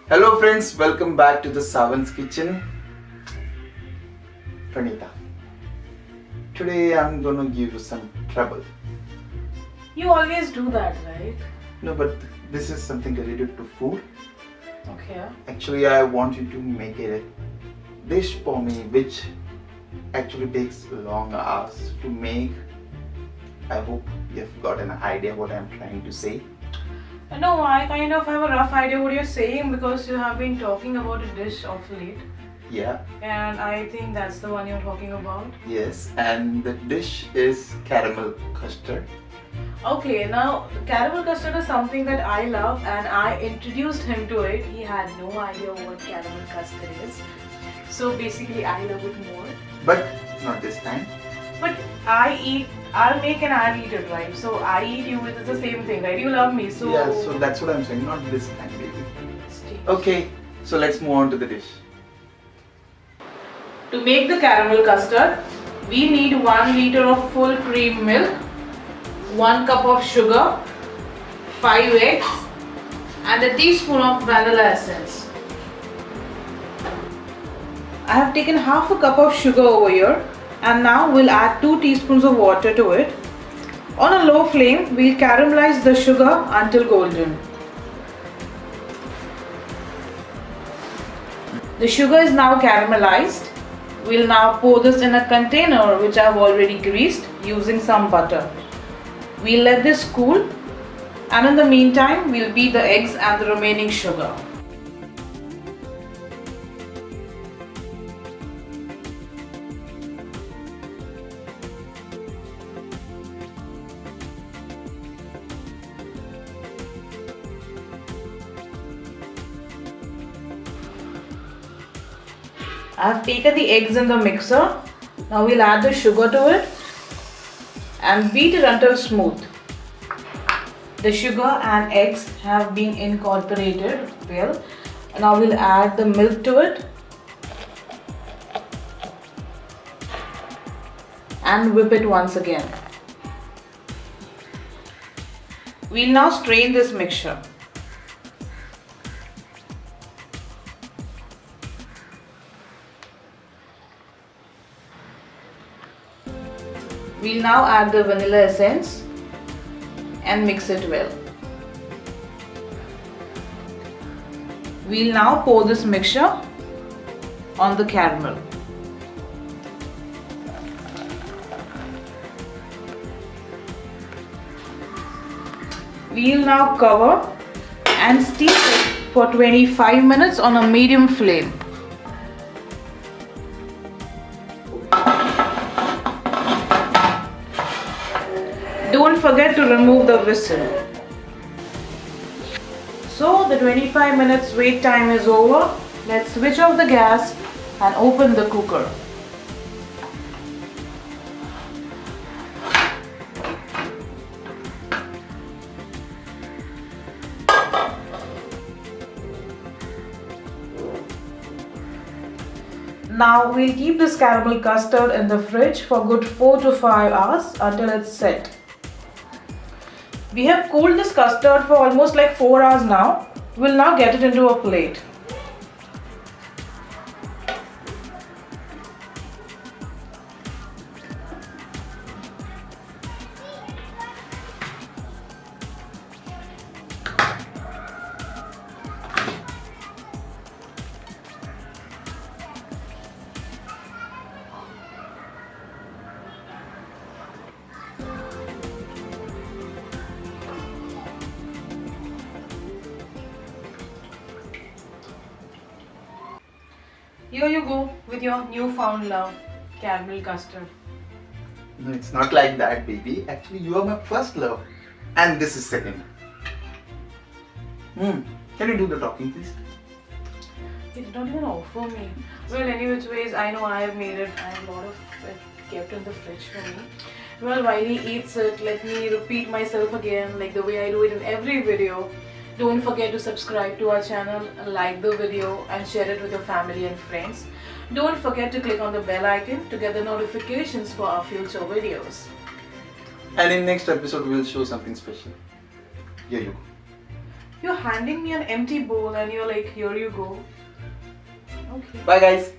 Hello friends, welcome back to the Sawant's kitchen. Pranita. Today I'm gonna give you some trouble. You always do that, right? No, but this is something related to food. Okay. Actually, I want you to make a dish for me which actually takes long hours to make. I hope you've got an idea what I'm trying to say. No, I kind of have a rough idea what you're saying because you have been talking about a dish of late. Yeah, And I think that's the one you're talking about. yes, and the dish is caramel custard. Okay, now caramel custard is something that I love and I introduced him to it. He had no idea what caramel custard is. So basically I love it more. But not this time. But I'll make and I'll eat it, right? So I eat you, it's the same thing, right? You love me, so... Yeah, so that's what I'm saying, not this time, baby. Stay. Okay, so let's move on to the dish. To make the caramel custard, we need 1 liter of full cream milk, 1 cup of sugar, 5 eggs and a teaspoon of vanilla essence. I have taken half a cup of sugar over here and now we'll add 2 teaspoons of water to it. On a low flame, we'll caramelize the sugar until golden. The sugar is now caramelized. We'll now pour this in a container which I've already greased using some butter. We'll let this cool and in the meantime we'll beat the eggs and the remaining sugar. I have taken the eggs in the mixer. Now we'll add the sugar to it and beat it until smooth. The sugar and eggs have been incorporated well. Now we'll add the milk to it and whip it once again. We'll now strain this mixture. We'll now add the vanilla essence and mix it well. We'll now pour this mixture on the caramel. We'll now cover and steam it for 25 minutes on a medium flame. Don't forget to remove the whistle. So the 25 minutes wait time is over. Let's switch off the gas and open the cooker. Now we'll keep this caramel custard in the fridge for good 4 to 5 hours until it's set. We have cooled this custard for almost like 4 hours now. We'll now get it into a plate. Here you go with your newfound love, caramel custard. No, it's not like that, baby. Actually, you are my first love. And this is second. Can you do the talking, please? You did not even offer me. Well, any which ways, I know I have made it. I have a lot of it kept in the fridge for me. Well, while he eats it, let me repeat myself again, like the way I do it in every video. Don't forget to subscribe to our channel, like the video and share it with your family and friends. Don't forget to click on the bell icon to get the notifications for our future videos. And in next episode, we'll show something special. Here you go. You're handing me an empty bowl and you're like, here you go. Okay. Bye guys.